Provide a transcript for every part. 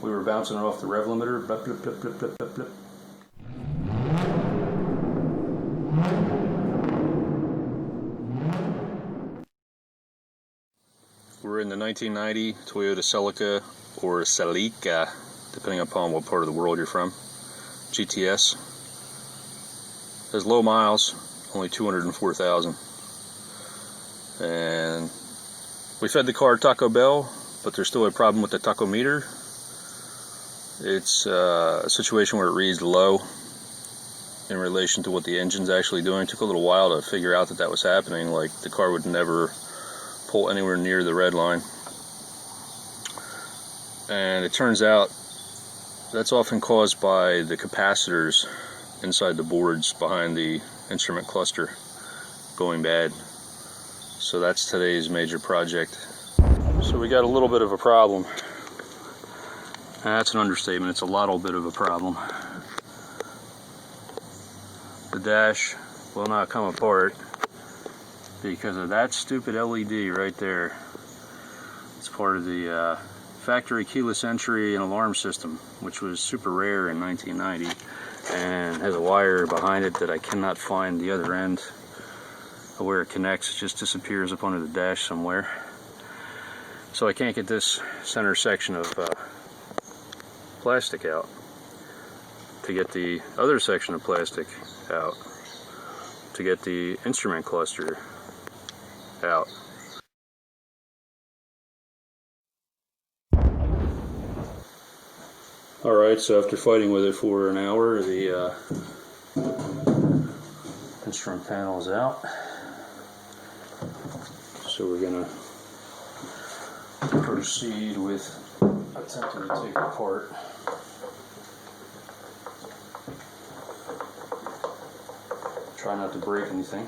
We were bouncing it off the rev limiter. Blip, blip, blip, blip, blip, blip, blip. We're in the 1990 Toyota Celica or Celica, depending upon what part of the world you're from, GT-S. Has low miles, only 204,000. And we fed the car Taco Bell, but there's still a problem with the tachometer. It's a situation where it reads low in relation to what the engine's actually doing. It took a little while to figure out that that was happening. Like, the car would never pull anywhere near the red line. And it turns out that's often caused by the capacitors inside the boards behind the instrument cluster going bad. So that's today's major project. So we got a little bit of a problem. That's an understatement. It's a little bit of a problem. The dash will not come apart because of that stupid LED right there. It's part of the factory keyless entry and alarm system, which was super rare in 1990, and has a wire behind it that I cannot find the other end of where it connects. It just disappears up under the dash somewhere. So I can't get this center section of plastic out. To get the other section of plastic out. To get the instrument cluster out. Alright, so after fighting with it for an hour, the instrument panel is out. So we're going to proceed with attempting to take it apart. Try not to break anything.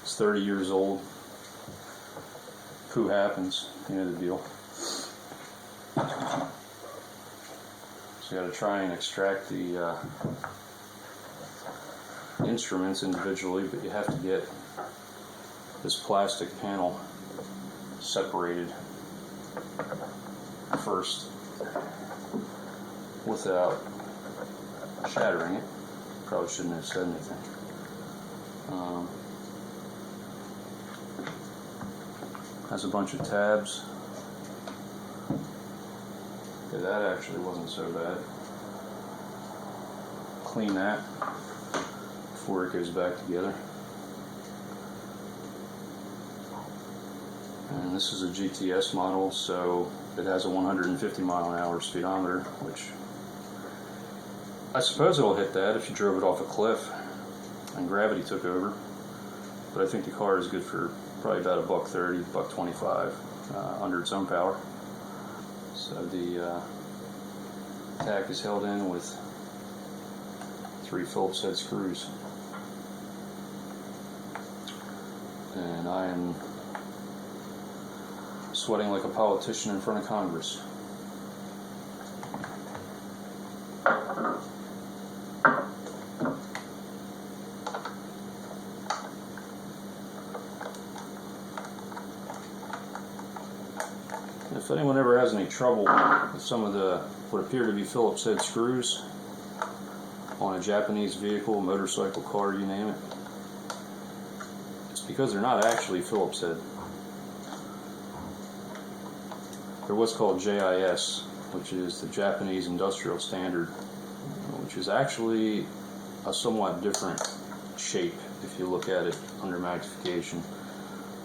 It's 30 years old. Who happens? You know the deal. So you got to try and extract the instruments individually, but you have to get this plastic panel separated first without shattering it. Probably shouldn't have said anything. Has a bunch of tabs. Okay, that actually wasn't so bad. Clean that before it goes back together. And this is a GT-S model, so it has a 150 mile an hour speedometer, which I suppose it'll hit that if you drove it off a cliff and gravity took over. But I think the car is good for probably about $130, $125 under its own power. So the Tach is held in with 3 Phillips head screws. And I am sweating like a politician in front of Congress. If anyone ever has any trouble with some of the what appear to be Phillips head screws on a Japanese vehicle, motorcycle, car, you name it, it's because they're not actually Phillips head. They're what's called JIS, which is the Japanese Industrial Standard, which is actually a somewhat different shape if you look at it under magnification.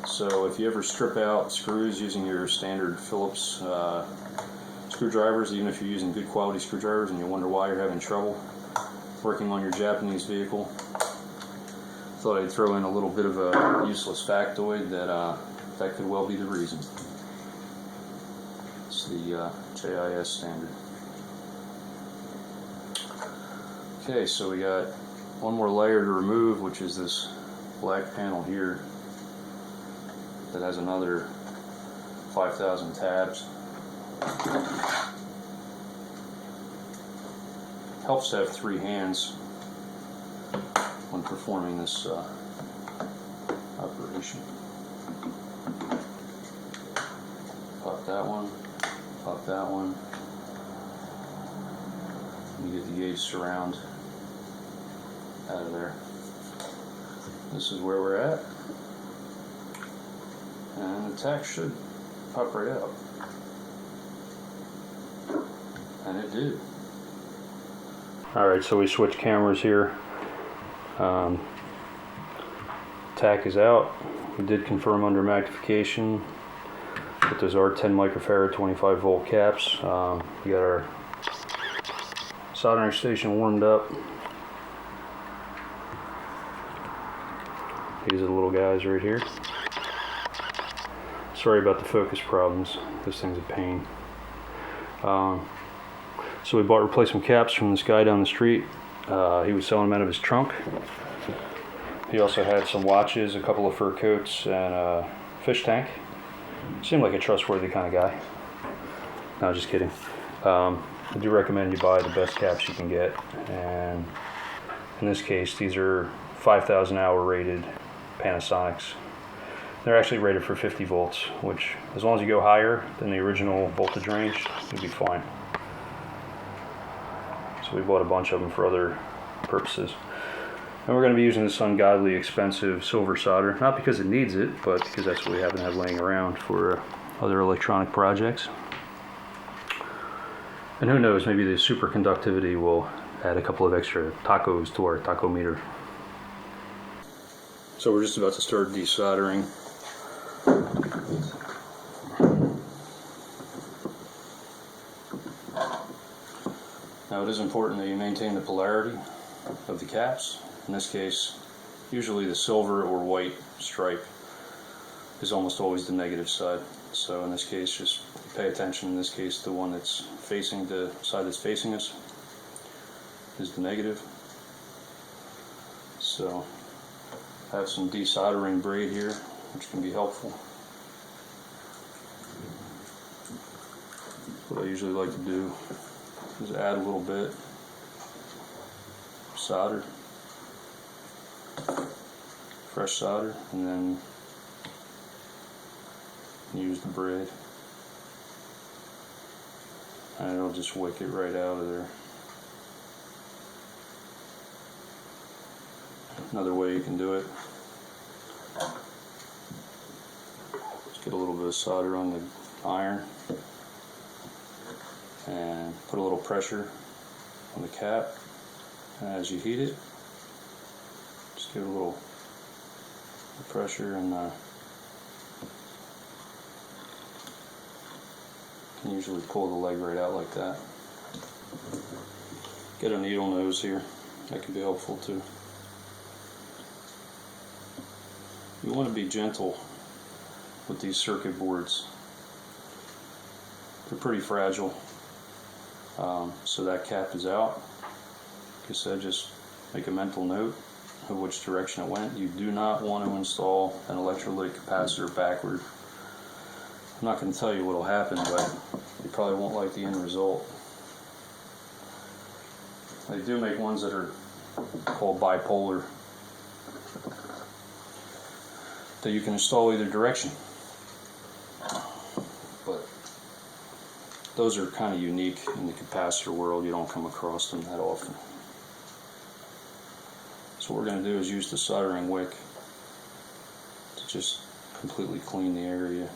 So if you ever strip out screws using your standard Phillips screwdrivers, even if you're using good quality screwdrivers and you wonder why you're having trouble working on your Japanese vehicle, thought I'd throw in a little bit of a useless factoid that could well be the reason. It's the JIS standard. Okay, so we got one more layer to remove, which is this black panel here that has another 5,000 tabs. Helps to have 3 hands when performing this operation. that one, pop that one. You get the gauge surround out of there. This is where we're at. And the Tach should pop right out. And it did. Alright, so we switched cameras here. Tach is out. We did confirm under magnification that those are 10 microfarad 25 volt caps. We got our soldering station warmed up. These are the little guys right here. Sorry about the focus problems. This thing's a pain. So we bought replacement caps from this guy down the street. He was selling them out of his trunk. He also had some watches, a couple of fur coats, and a fish tank. Seemed like a trustworthy kind of guy. No, just kidding. I do recommend you buy the best caps you can get. And in this case, these are 5,000 hour rated Panasonics. They're actually rated for 50 volts, which as long as you go higher than the original voltage range, you'll be fine. So we bought a bunch of them for other purposes. And we're going to be using this ungodly expensive silver solder, not because it needs it, but because that's what we happen to have laying around for other electronic projects. And who knows, maybe the superconductivity will add a couple of extra tacos to our tachometer. So we're just about to start desoldering. Now it is important that you maintain the polarity of the caps. In this case, usually the silver or white stripe is almost always the negative side. So in this case, just pay attention. In this case, the one that's facing the side that's facing us is the negative. So I have some desoldering braid here, which can be helpful. What I usually like to do is add a little bit solder, fresh solder, and then use the braid, and it'll just wick it right out of there. Another way you can do it, just get a little bit of solder on the iron and put a little pressure on the cap, and as you heat it, just give it a little pressure, and you can usually pull the leg right out like that. Get a needle nose here, that can be helpful too. You want to be gentle with these circuit boards. They're pretty fragile. So that cap is out. Like I said, just make a mental note of which direction it went. You do not want to install an electrolytic capacitor backward. I'm not going to tell you what will happen, but you probably won't like the end result. They do make ones that are called bipolar, that you can install either direction. But those are kind of unique in the capacitor world. You don't come across them that often. So what we're going to do is use the soldering wick to just completely clean the area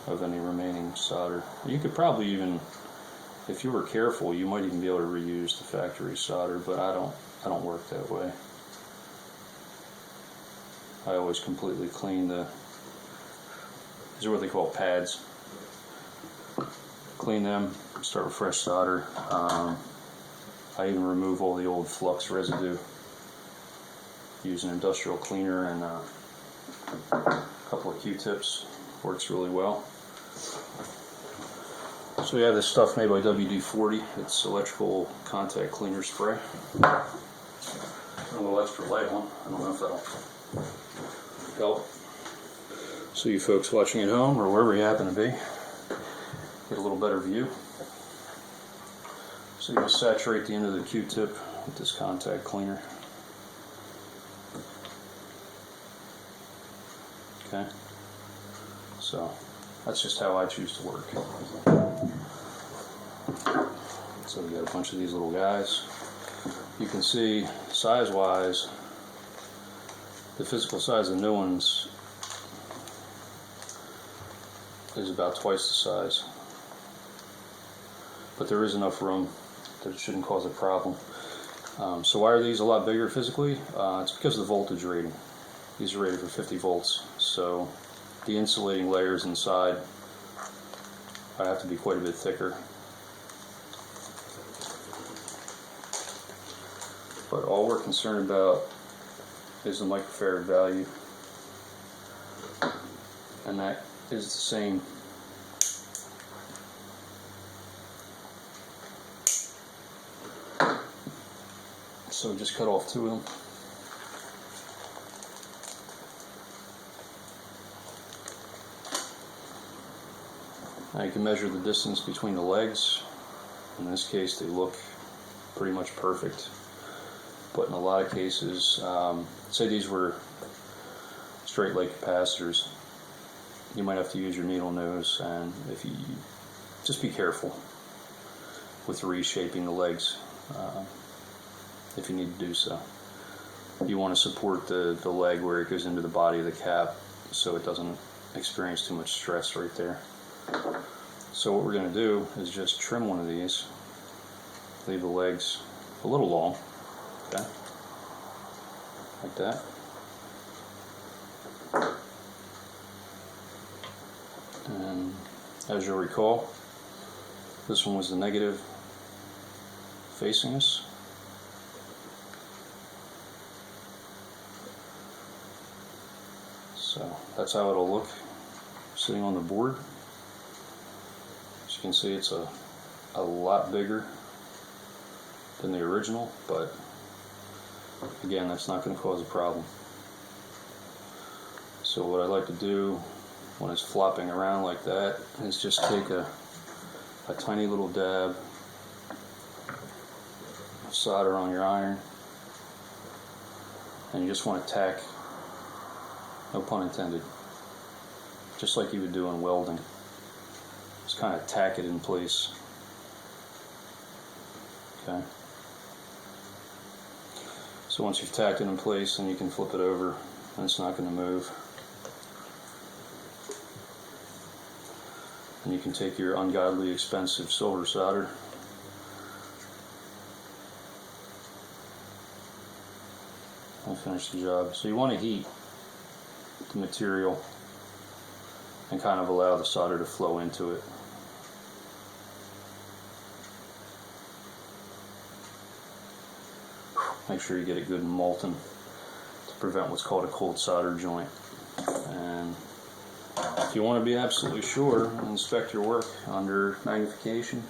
of any remaining solder. You could probably even, if you were careful, you might even be able to reuse the factory solder, but I don't work that way. I always completely clean these are what they call pads. Clean them, start with fresh solder. I even remove all the old flux residue. Use an industrial cleaner and a couple of Q-tips. Works really well. So we have this stuff made by WD-40. It's electrical contact cleaner spray. A little extra light one. I don't know if that'll help. So you folks watching at home or wherever you happen to be, get a little better view. So you just saturate the end of the Q-tip with this contact cleaner. Okay. So that's just how I choose to work. So we got a bunch of these little guys. You can see size-wise, the physical size of the new ones is about twice the size. But there is enough room that it shouldn't cause a problem. So why are these a lot bigger physically? It's because of the voltage rating. These are rated for 50 volts. So the insulating layers inside have to be quite a bit thicker. But all we're concerned about is the microfarad value, and that is the same. So just cut off 2 of them. Now you can measure the distance between the legs. In this case they look pretty much perfect. But in a lot of cases, say these were straight leg capacitors, you might have to use your needle nose, and if you just be careful with reshaping the legs if you need to do so. You want to support the leg where it goes into the body of the cap so it doesn't experience too much stress right there. So what we're going to do is just trim one of these, leave the legs a little long. Okay, like that. And as you'll recall, this one was the negative facing us. So that's how it'll look sitting on the board. As you can see, it's a lot bigger than the original, but again, that's not going to cause a problem. So what I like to do when it's flopping around like that is just take a tiny little dab of solder on your iron, and you just want to tack, no pun intended, just like you would do in welding. Just kind of tack it in place. Okay. So once you've tacked it in place, then you can flip it over and it's not going to move. And you can take your ungodly expensive silver solder and finish the job. So you want to heat the material and kind of allow the solder to flow into it. Make sure you get it good and molten to prevent what's called a cold solder joint. And if you want to be absolutely sure, inspect your work under magnification,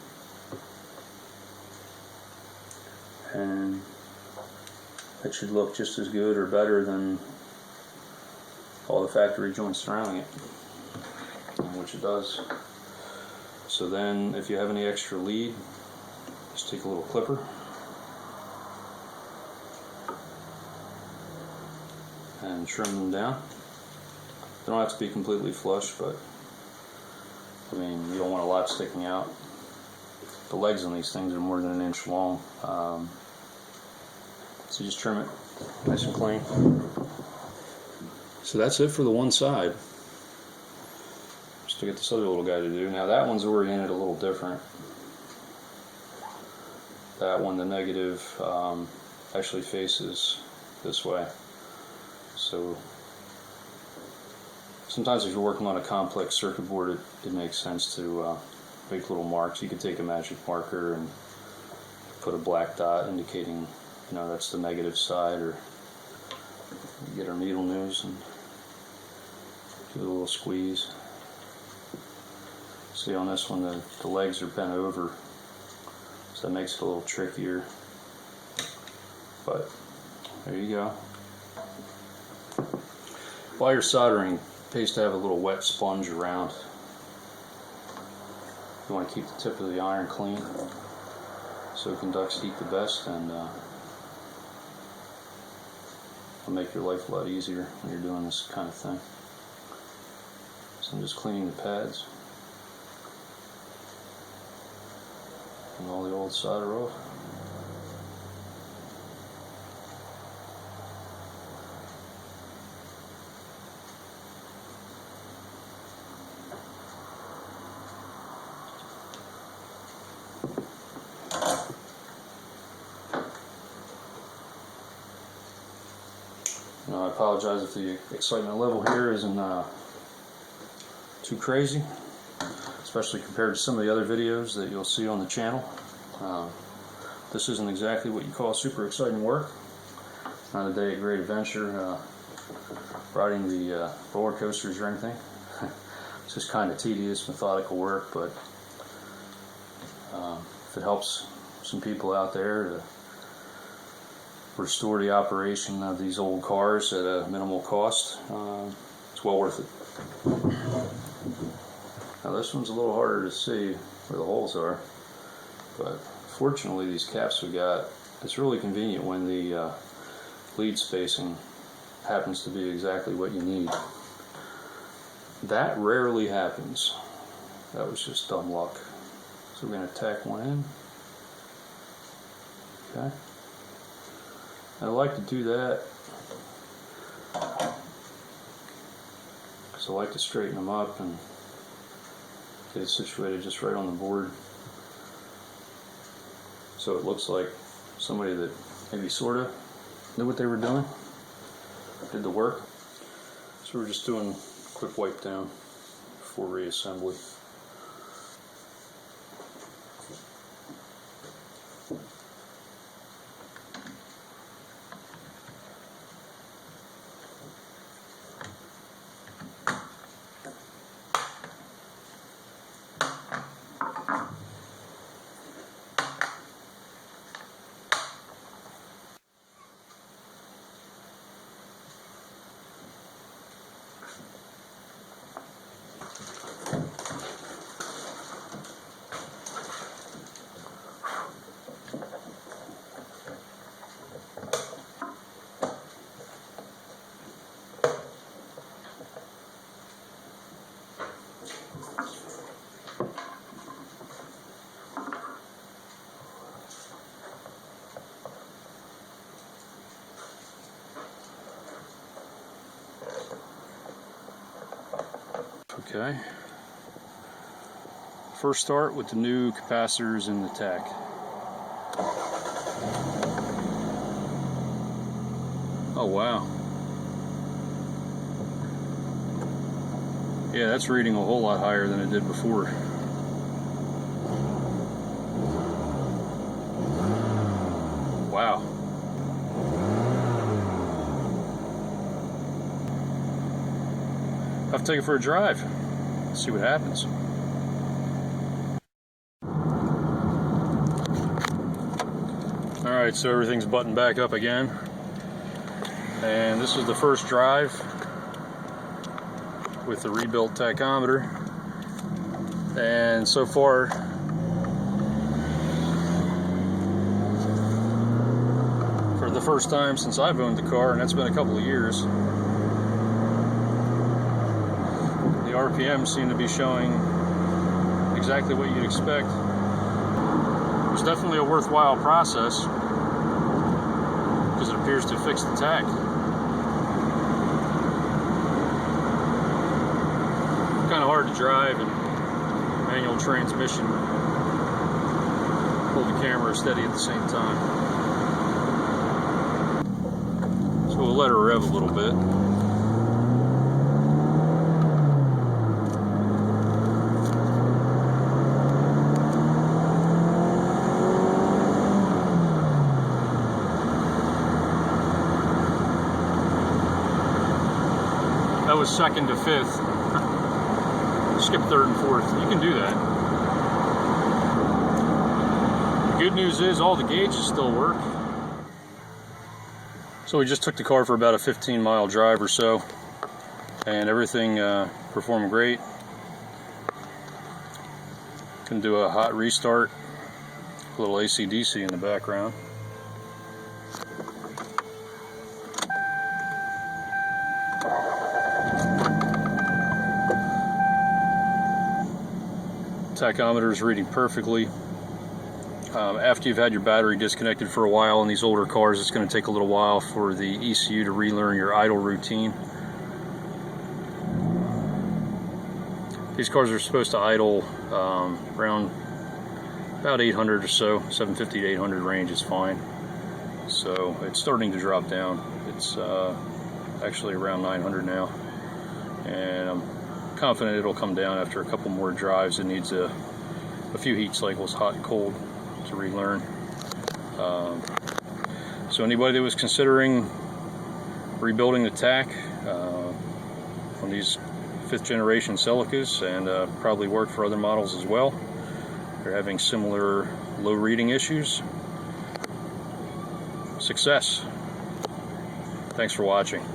and it should look just as good or better than all the factory joints surrounding it, which it does. So then if you have any extra lead, just take a little clipper and trim them down. They don't have to be completely flush, but I mean, you don't want a lot sticking out. The legs on these things are more than 1 inch long, so just trim it nice and clean. So that's it for the one side. Just to get this other little guy to do. Now that one's oriented a little different. That one, the negative, actually faces this way. So sometimes if you're working on a complex circuit board, it makes sense to make little marks. You could take a magic marker and put a black dot indicating, you know, that's the negative side, or get our needle nose and do a little squeeze. See, on this one the legs are bent over, so that makes it a little trickier, but there you go. While you're soldering, it pays to have a little wet sponge around. You want to keep the tip of the iron clean so it conducts heat the best, and it'll make your life a lot easier when you're doing this kind of thing. So I'm just cleaning the pads. And all the old solder off. I apologize if the excitement level here isn't too crazy, especially compared to some of the other videos that you'll see on the channel. This isn't exactly what you call super exciting work. Not a day of great adventure, riding the roller coasters or anything. It's just kind of tedious, methodical work, but if it helps some people out there to restore the operation of these old cars at a minimal cost, it's well worth it. Now this one's a little harder to see where the holes are, but fortunately these caps we got, it's really convenient when the lead spacing happens to be exactly what you need. That rarely happens. That was just dumb luck. So we're going to tack one in. Okay. I like to do that because I like to straighten them up and get it situated just right on the board, so it looks like somebody that maybe sort of knew what they were doing, did the work. So we're just doing a quick wipe down before reassembly. Okay. First start with the new capacitors in the Tach. Oh wow. Yeah, that's reading a whole lot higher than it did before. Wow. I'll have to take it for a drive. See what happens. Alright, so everything's buttoned back up again. And this is the first drive with the rebuilt tachometer. And so far, for the first time since I've owned the car, and that's been a couple of years, the RPMs seem to be showing exactly what you'd expect. It was definitely a worthwhile process because it appears to fix the tach. Kind of hard to drive and manual transmission, hold the camera steady at the same time. So we'll let her rev a little bit. That was second to fifth. Skip third and fourth. You can do that. The good news is all the gauges still work. So we just took the car for about a 15-mile drive or so, and everything performed great. Can do a hot restart. A little AC/DC in the background. tachometer is reading perfectly. After you've had your battery disconnected for a while in these older cars, it's going to take a little while for the ECU to relearn your idle routine. These cars are supposed to idle around about 800 or so, 750 to 800 range is fine. So it's starting to drop down. It's actually around 900 now, and I'm confident it'll come down after a couple more drives. It needs a few heat cycles, hot and cold, to relearn. So anybody that was considering rebuilding the Tach on these 5th generation Celicas, and probably work for other models as well, they're having similar low reading issues, success. Thanks for watching.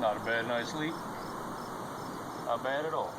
Not a bad night's sleep. Not bad at all.